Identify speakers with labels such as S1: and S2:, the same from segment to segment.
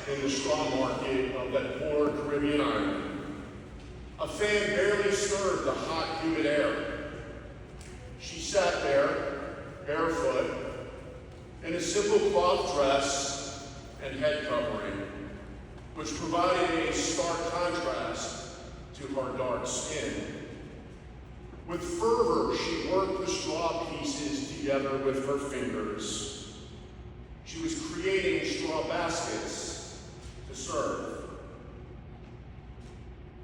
S1: in the straw market of that poor Caribbean island. A fan barely stirred the hot, humid air. She sat there, barefoot, in a simple cloth dress and head covering, which provided a stark contrast to her dark skin. With fervor, she worked the straw pieces together with her fingers. She was creating straw baskets to serve.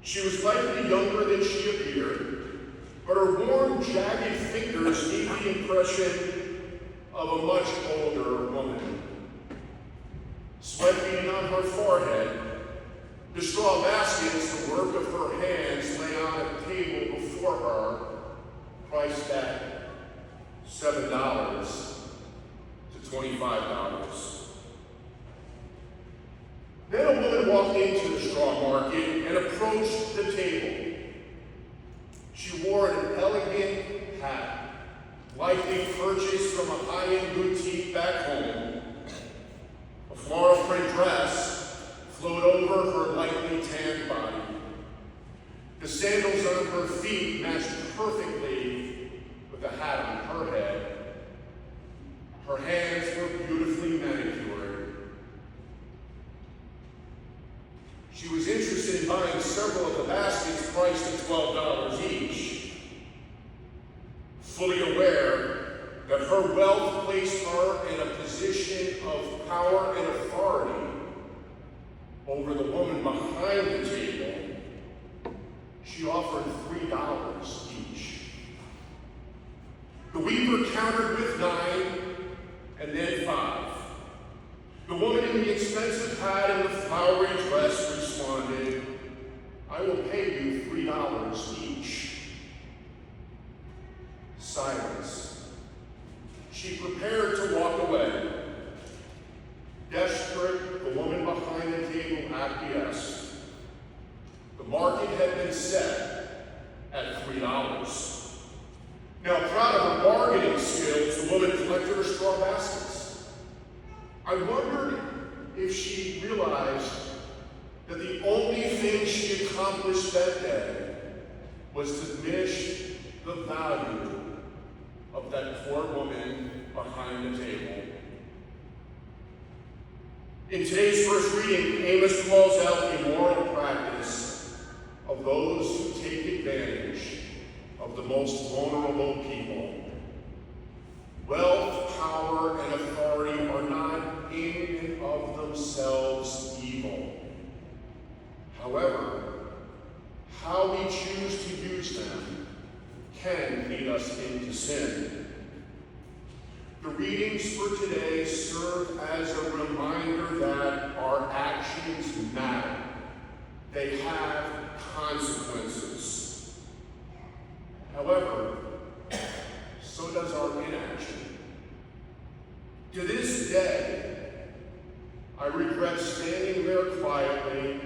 S1: She was likely younger than she appeared, but her worn, jagged fingers gave the impression of a much older woman. Sweat beading on her forehead, the straw baskets, the work of her hands, lay on a table before her, priced at $7 to $25. Then a woman walked into the straw market and approached the table. She wore an elegant hat, likely purchased from a high-end boutique back home. A floral print dress flowed over her lightly tanned body. The sandals on her feet matched perfectly with the hat on her head. Her hands were beautifully manicured. She was interested in buying several of the baskets priced at $12 each, fully aware that her wealth placed her in a position of power and authority over the woman behind the table. She offered $3 each. The weaver countered with 9 and then 5. The woman in the expensive hat and the flowery dress responded, "I will pay you $3 each." Silence. She prepared to walk away. Desperate, the woman behind the table acquiesced. The market had been set at $3. Now, proud of her bargaining skills, the woman collected her straw baskets. I wondered if she realized that the only thing she accomplished that day was to diminish the value of that poor woman behind the table. In today's first reading, Amos calls out the immoral practice of those who take advantage of the most vulnerable people. Wealth, power, and authority are not in and of themselves evil. However, how we choose to use them can lead us into sin. The readings for today serve as a reminder that our actions matter. They have consequences. However, so does our inaction. To this day, I regret standing there quietly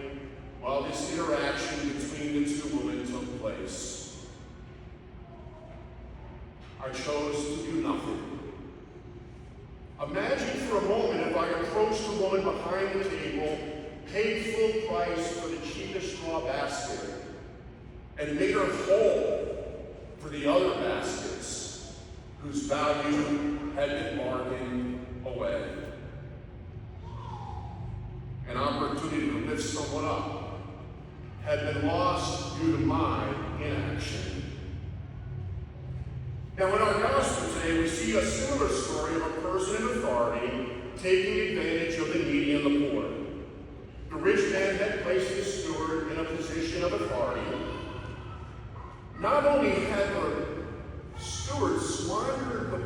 S1: while this interaction between the two women took place. I chose to do nothing. Imagine for a moment if I approached the woman behind the table, paid full price for the cheapest straw basket, and made her whole for the other baskets whose value had been bargained away. An opportunity to lift someone up had been lost due to my inaction. Now, in our gospel today, we see a similar story of a person in authority taking advantage of the needy and the poor. The rich man had placed his steward in a position of authority. Not only had the steward squandered the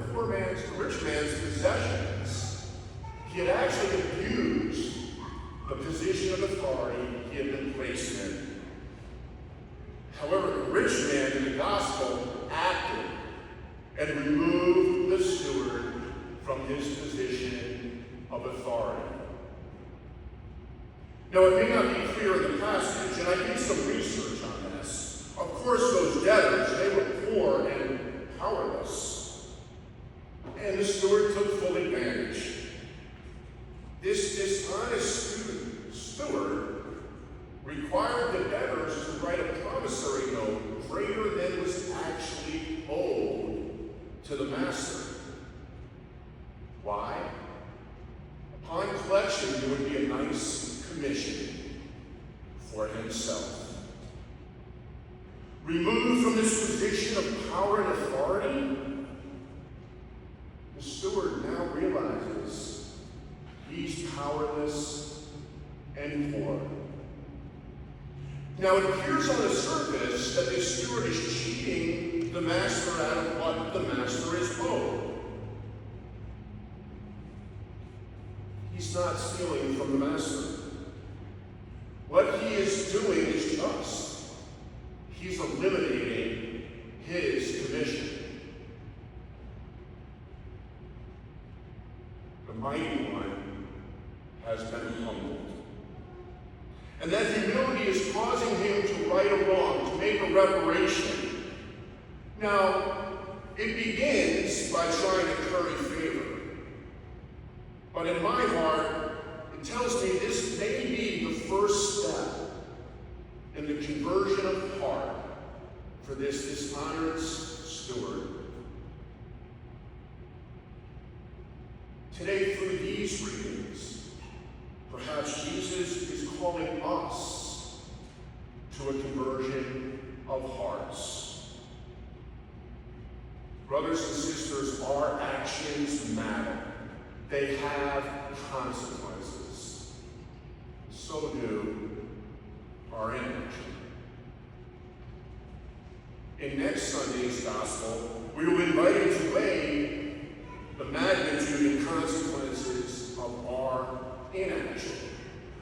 S1: rich man's possessions, he had actually abused the position of authority he had been placed in. However, the rich man in the gospel acted and removed the steward from his position of authority. Now, it may not be clear in the passage, and I did some research on this. Of course, those debtors, they were poor and powerless. And the steward took full advantage. This dishonest Why? Upon collection, there would be a nice commission for himself. Removed from this position of power and authority, the steward now realizes he's powerless and poor. Now, it appears on the surface that the steward is cheating the master out of what the master is owed. He's not stealing from the master. What he is doing is just. He's eliminating his commission. The mighty one has been humbled. And that humility is causing him to right a wrong, to make a reparation. Now, it begins by trying to curry favor. But in my heart, it tells me this may be the first step in the conversion of heart for this dishonored steward. Today, through these readings, perhaps Jesus is calling us to a conversion of hearts. Brothers and sisters, our actions matter. They have consequences. So do our inaction. In next Sunday's Gospel, we will invite you to weigh the magnitude and consequences of our inaction.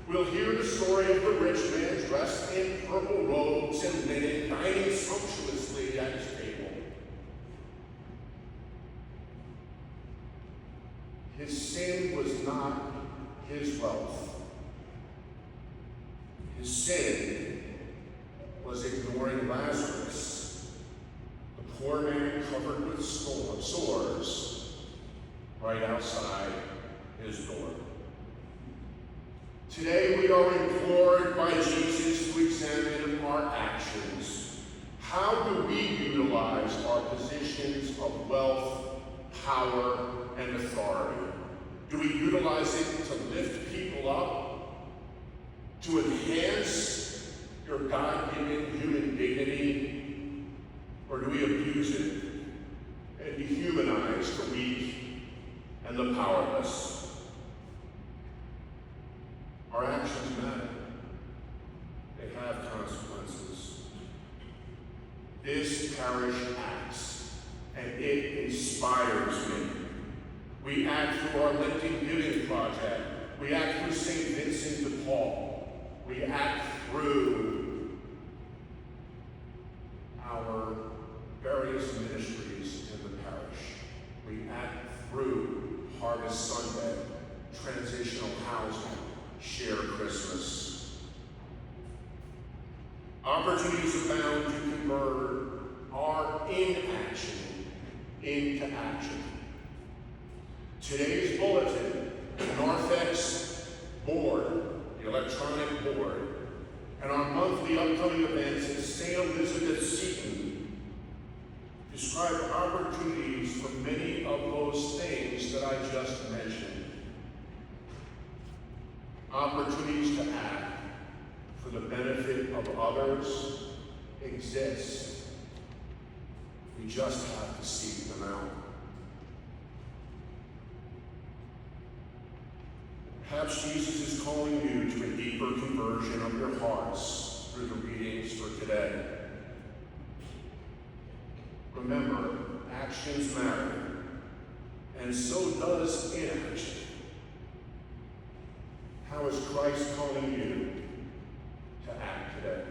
S1: We'll hear the story of the rich man dressed in purple robes and linen, dining sumptuously at his table. His sin was not his wealth. His sin was ignoring Lazarus, the poor man covered with sores, right outside his door. Today we are implored by Jesus to examine our actions. How do we utilize our positions of wealth, power, and authority? Do we utilize it to lift people up? To enhance your God-given human dignity? Or do we abuse it and dehumanize the weak and the powerless? Our actions matter. They have consequences. This parish acts, and it inspires me. We act through our Lenten Giving Project. We act through St. Vincent de Paul. We act through our various ministries in the parish. We act through Harvest Sunday, transitional housing, Share Christmas. Opportunities abound to convert our inaction into action. Today's bulletin, Narthex board, the electronic board, and our monthly upcoming events at St. Elizabeth Seton describe opportunities for many of those things that I just mentioned. Opportunities to act for the benefit of others exist. We just have to seek them out. Perhaps Jesus is calling you to a deeper conversion of your hearts through the readings for today. Remember, actions matter, and so does inaction. How is Christ calling you to act today?